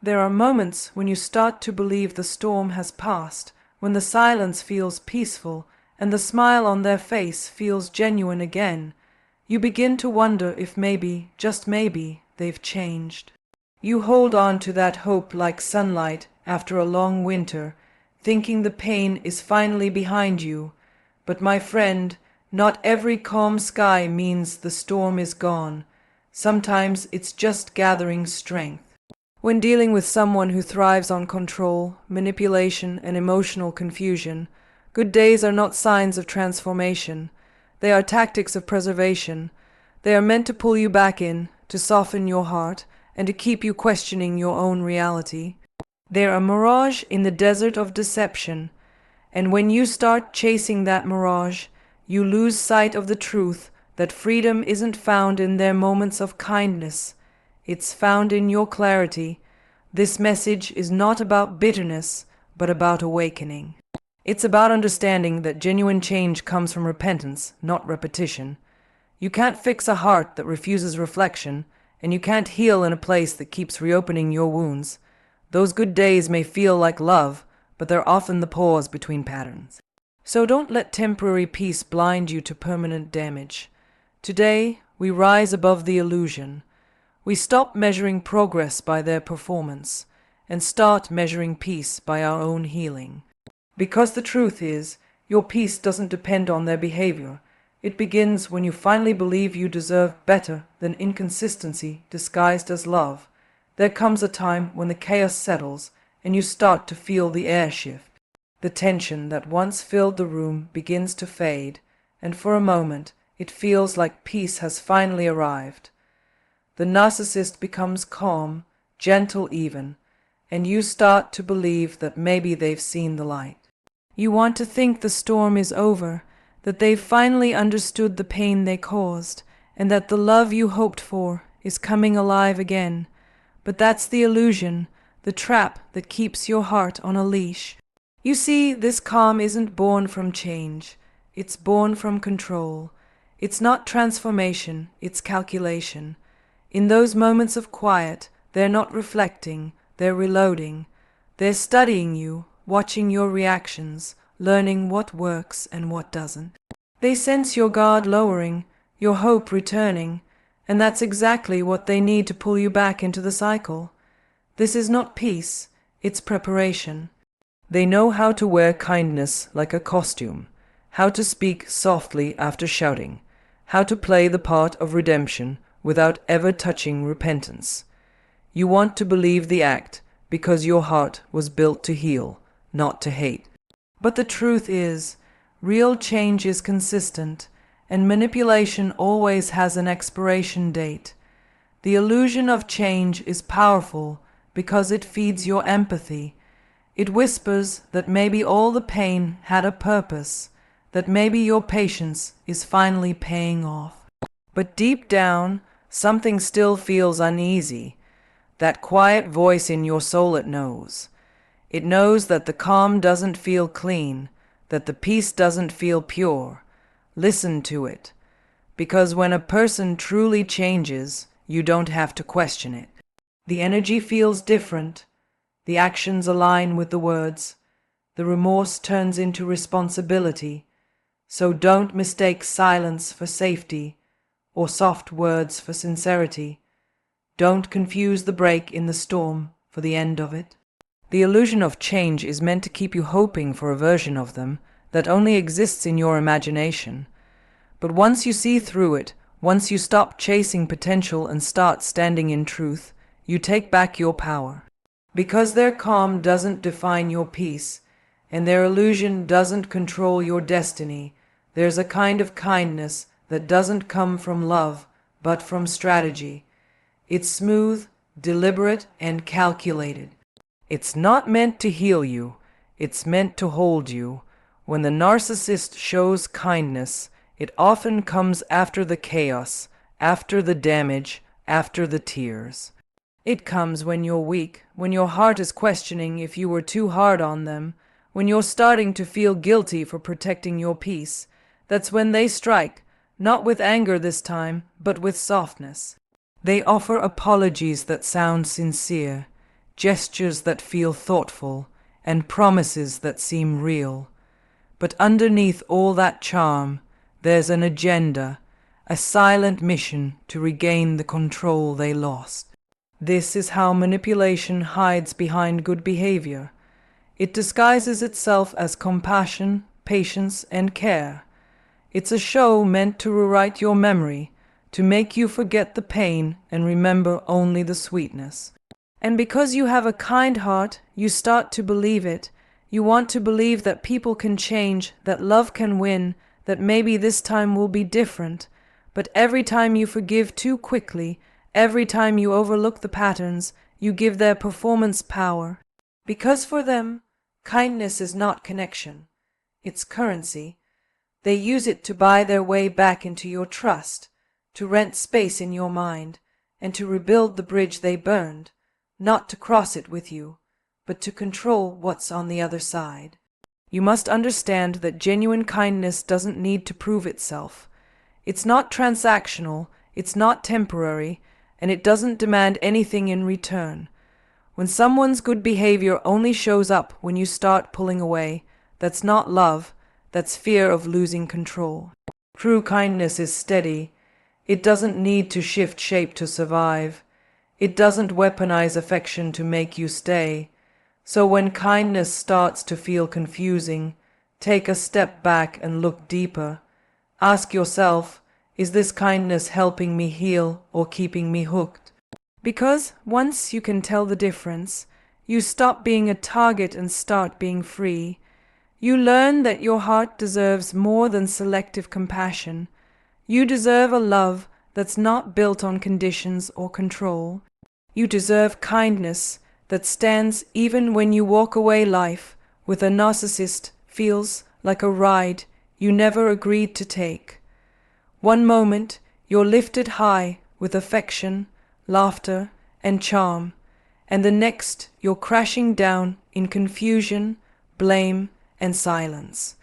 There are moments when you start to believe the storm has passed, when the silence feels peaceful and the smile on their face feels genuine again. You begin to wonder if maybe, just maybe, they've changed. You hold on to that hope like sunlight after a long winter, thinking the pain is finally behind you. But my friend, not every calm sky means the storm is gone. Sometimes it's just gathering strength. When dealing with someone who thrives on control, manipulation, and emotional confusion, good days are not signs of transformation. They are tactics of preservation. They are meant to pull you back in, to soften your heart, and to keep you questioning your own reality. They're a mirage in the desert of deception. And when you start chasing that mirage, you lose sight of the truth that freedom isn't found in their moments of kindness. It's found in your clarity. This message is not about bitterness, but about awakening. It's about understanding that genuine change comes from repentance, not repetition. You can't fix a heart that refuses reflection, and you can't heal in a place that keeps reopening your wounds. Those good days may feel like love, but they're often the pause between patterns. So don't let temporary peace blind you to permanent damage. Today, we rise above the illusion. We stop measuring progress by their performance and start measuring peace by our own healing. Because the truth is, your peace doesn't depend on their behavior. It begins when you finally believe you deserve better than inconsistency disguised as love. There comes a time when the chaos settles and you start to feel the air shift. The tension that once filled the room begins to fade, and for a moment it feels like peace has finally arrived. The narcissist becomes calm, gentle even, and you start to believe that maybe they've seen the light. You want to think the storm is over, that they've finally understood the pain they caused, and that the love you hoped for is coming alive again. But that's the illusion, the trap that keeps your heart on a leash. You see, this calm isn't born from change. It's born from control. It's not transformation, it's calculation. In those moments of quiet, they're not reflecting, they're reloading. They're studying you, watching your reactions, learning what works and what doesn't. They sense your guard lowering, your hope returning, and that's exactly what they need to pull you back into the cycle. This is not peace, it's preparation. They know how to wear kindness like a costume, how to speak softly after shouting, how to play the part of redemption without ever touching repentance. You want to believe the act because your heart was built to heal, not to hate. But the truth is, real change is consistent, and manipulation always has an expiration date. The illusion of change is powerful because it feeds your empathy. It whispers that maybe all the pain had a purpose, that maybe your patience is finally paying off. But deep down, something still feels uneasy. That quiet voice in your soul, it knows. It knows that the calm doesn't feel clean, that the peace doesn't feel pure. Listen to it. Because when a person truly changes, you don't have to question it. The energy feels different. The actions align with the words. The remorse turns into responsibility. So don't mistake silence for safety, or soft words for sincerity. Don't confuse the break in the storm for the end of it. The illusion of change is meant to keep you hoping for a version of them that only exists in your imagination. But once you see through it, once you stop chasing potential and start standing in truth, you take back your power. Because their calm doesn't define your peace, and their illusion doesn't control your destiny, there's a kind of kindness that doesn't come from love, but from strategy. It's smooth, deliberate, and calculated. It's not meant to heal you, it's meant to hold you. When the narcissist shows kindness, it often comes after the chaos, after the damage, after the tears. It comes when you're weak, when your heart is questioning if you were too hard on them, when you're starting to feel guilty for protecting your peace. That's when they strike, not with anger this time, but with softness. They offer apologies that sound sincere, gestures that feel thoughtful, and promises that seem real. But underneath all that charm, there's an agenda, a silent mission to regain the control they lost. This is how manipulation hides behind good behavior. It disguises itself as compassion, patience, and care. It's a show meant to rewrite your memory, to make you forget the pain and remember only the sweetness. And because you have a kind heart, you start to believe it. You want to believe that people can change, that love can win, that maybe this time will be different. But every time you forgive too quickly, every time you overlook the patterns, you give their performance power. Because for them, kindness is not connection. It's currency. They use it to buy their way back into your trust, to rent space in your mind, and to rebuild the bridge they burned, not to cross it with you, but to control what's on the other side. You must understand that genuine kindness doesn't need to prove itself. It's not transactional, it's not temporary, and it doesn't demand anything in return. When someone's good behavior only shows up when you start pulling away, that's not love, that's fear of losing control. True kindness is steady. It doesn't need to shift shape to survive. It doesn't weaponize affection to make you stay. So when kindness starts to feel confusing, take a step back and look deeper. Ask yourself, is this kindness helping me heal or keeping me hooked? Because once you can tell the difference, you stop being a target and start being free. You learn that your heart deserves more than selective compassion. You deserve a love that's not built on conditions or control. You deserve kindness that stands even when you walk away. Life with a narcissist feels like a ride you never agreed to take. One moment you're lifted high with affection, laughter, and charm, and the next you're crashing down in confusion, blame, and silence.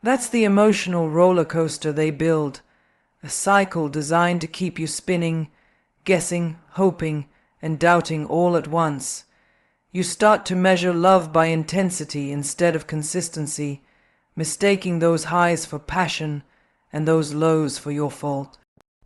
That's the emotional roller coaster they build, a cycle designed to keep you spinning, guessing, hoping, and doubting all at once. You start to measure love by intensity instead of consistency, mistaking those highs for passion and those lows for your fault.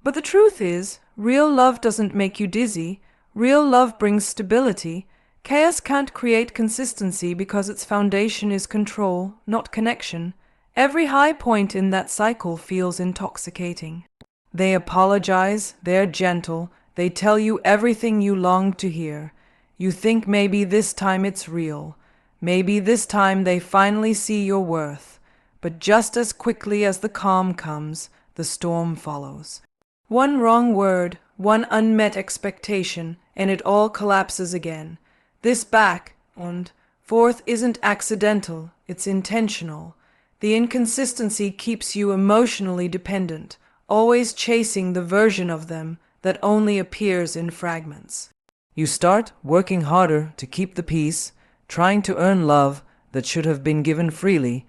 But the truth is, real love doesn't make you dizzy. Real love brings stability. Chaos can't create consistency because its foundation is control, not connection. Every high point in that cycle feels intoxicating. They apologize, they're gentle, they tell you everything you long to hear. You think maybe this time it's real. Maybe this time they finally see your worth. But just as quickly as the calm comes, the storm follows. One wrong word, one unmet expectation, and it all collapses again. This back and forth isn't accidental, it's intentional. The inconsistency keeps you emotionally dependent, always chasing the version of them that only appears in fragments. You start working harder to keep the peace, trying to earn love that should have been given freely.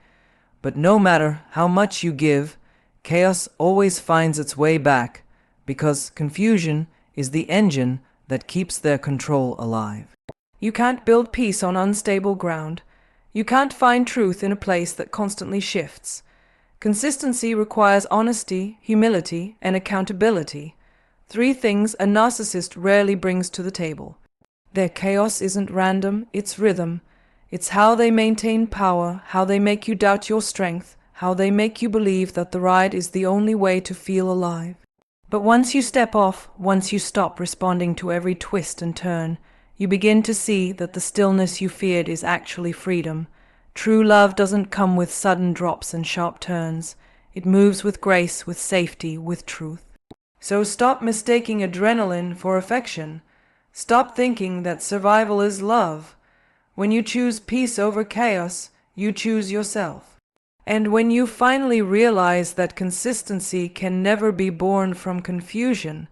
But no matter how much you give, chaos always finds its way back, because confusion is the engine that keeps their control alive. You can't build peace on unstable ground. You can't find truth in a place that constantly shifts. Consistency requires honesty, humility, and accountability. 3 things a narcissist rarely brings to the table. Their chaos isn't random, it's rhythm. It's how they maintain power, how they make you doubt your strength, how they make you believe that the ride is the only way to feel alive. But once you step off, once you stop responding to every twist and turn, you begin to see that the stillness you feared is actually freedom. True love doesn't come with sudden drops and sharp turns. It moves with grace, with safety, with truth. So stop mistaking adrenaline for affection. Stop thinking that survival is love. When you choose peace over chaos, you choose yourself. And when you finally realize that consistency can never be born from confusion,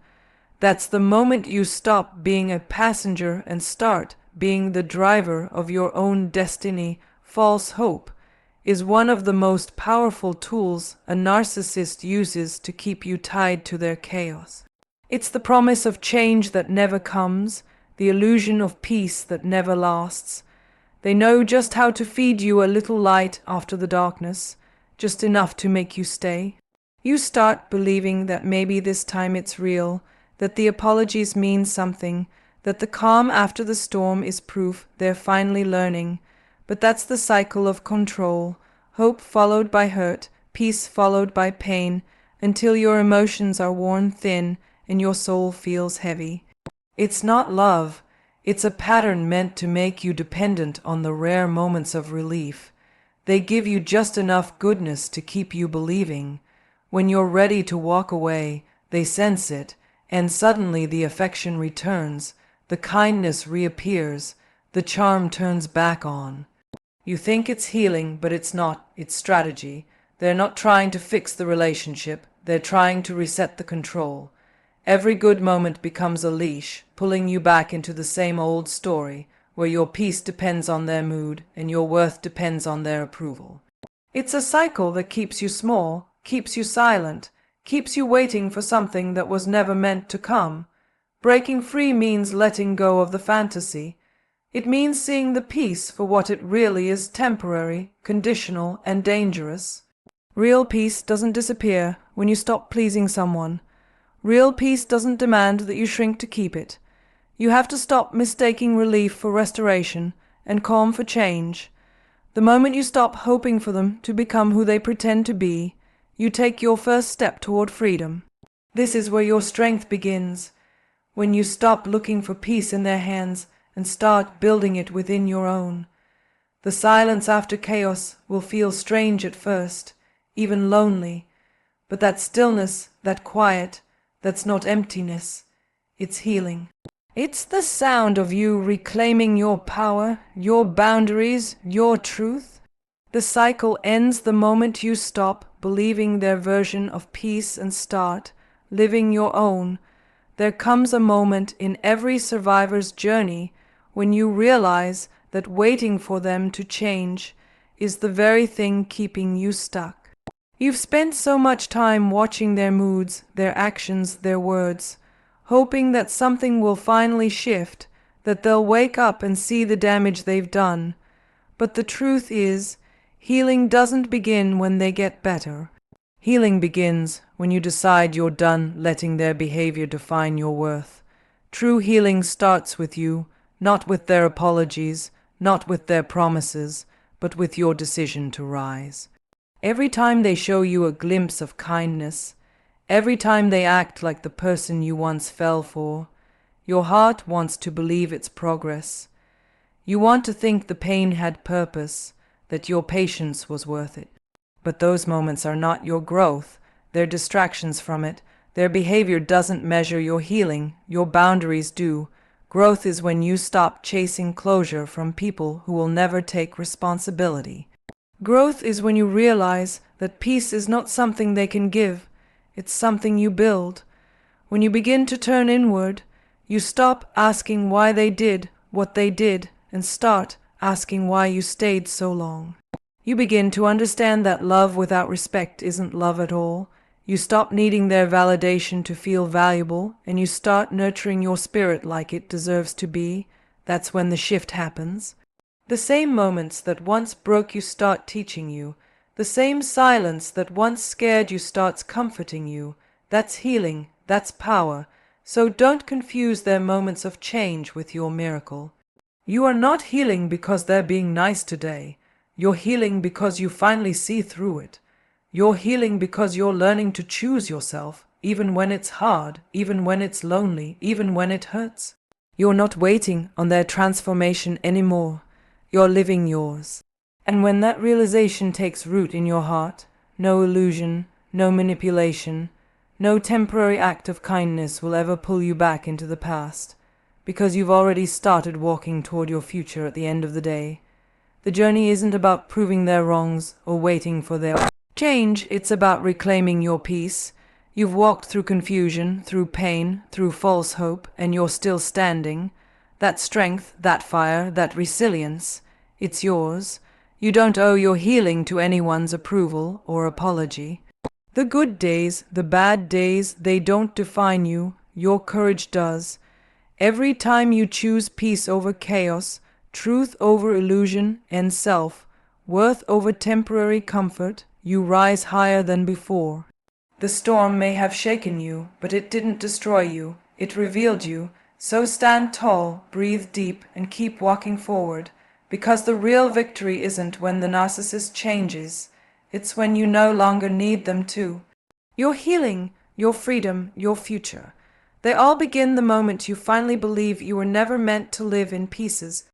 that's the moment you stop being a passenger and start being the driver of your own destiny. False hope is one of the most powerful tools a narcissist uses to keep you tied to their chaos. It's the promise of change that never comes, the illusion of peace that never lasts. They know just how to feed you a little light after the darkness, just enough to make you stay. You start believing that maybe this time it's real, that the apologies mean something, that the calm after the storm is proof they're finally learning. But that's the cycle of control, hope followed by hurt, peace followed by pain, until your emotions are worn thin and your soul feels heavy. It's not love, it's a pattern meant to make you dependent on the rare moments of relief. They give you just enough goodness to keep you believing. When you're ready to walk away, they sense it, and suddenly the affection returns, the kindness reappears, the charm turns back on. You think it's healing, but it's not, it's strategy. They're not trying to fix the relationship, they're trying to reset the control. Every good moment becomes a leash, pulling you back into the same old story, where your peace depends on their mood and your worth depends on their approval. It's a cycle that keeps you small, keeps you silent, keeps you waiting for something that was never meant to come. Breaking free means letting go of the fantasy. It means seeing the peace for what it really is: temporary, conditional, and dangerous. Real peace doesn't disappear when you stop pleasing someone. Real peace doesn't demand that you shrink to keep it. You have to stop mistaking relief for restoration and calm for change. The moment you stop hoping for them to become who they pretend to be, you take your first step toward freedom. This is where your strength begins, when you stop looking for peace in their hands and start building it within your own. The silence after chaos will feel strange at first, even lonely, but that stillness, that quiet, that's not emptiness, it's healing. It's the sound of you reclaiming your power, your boundaries, your truth. The cycle ends the moment you stop believing their version of peace and start living your own. There comes a moment in every survivor's journey when you realize that waiting for them to change is the very thing keeping you stuck. You've spent so much time watching their moods, their actions, their words, hoping that something will finally shift, that they'll wake up and see the damage they've done. But the truth is, healing doesn't begin when they get better. Healing begins when you decide you're done letting their behavior define your worth. True healing starts with you, not with their apologies, not with their promises, but with your decision to rise. Every time they show you a glimpse of kindness, every time they act like the person you once fell for, your heart wants to believe it's progress. You want to think the pain had purpose, that your patience was worth it. But those moments are not your growth, they're distractions from it. Their behavior doesn't measure your healing, your boundaries do. Growth is when you stop chasing closure from people who will never take responsibility. Growth is when you realize that peace is not something they can give, it's something you build. When you begin to turn inward, you stop asking why they did what they did and start asking why you stayed so long. You begin to understand that love without respect isn't love at all. You stop needing their validation to feel valuable, and you start nurturing your spirit like it deserves to be. That's when the shift happens. The same moments that once broke you start teaching you. The same silence that once scared you starts comforting you. That's healing, that's power. So don't confuse their moments of change with your miracle. You are not healing because they're being nice today. You're healing because you finally see through it. You're healing because you're learning to choose yourself, even when it's hard, even when it's lonely, even when it hurts. You're not waiting on their transformation anymore. You're living yours. And when that realization takes root in your heart, no illusion, no manipulation, no temporary act of kindness will ever pull you back into the past, because you've already started walking toward your future at the end of the day. The journey isn't about proving their wrongs or waiting for their change, it's about reclaiming your peace. You've walked through confusion, through pain, through false hope, and you're still standing. That strength, that fire, that resilience, it's yours. You don't owe your healing to anyone's approval or apology. The good days, the bad days, they don't define you. Your courage does. Every time you choose peace over chaos, truth over illusion, and self-worth over temporary comfort, you rise higher than before. The storm may have shaken you, but it didn't destroy you. It revealed you. So stand tall, breathe deep, and keep walking forward, because the real victory isn't when the narcissist changes. It's when you no longer need them to. Your healing, your freedom, your future. They all begin the moment you finally believe you were never meant to live in pieces,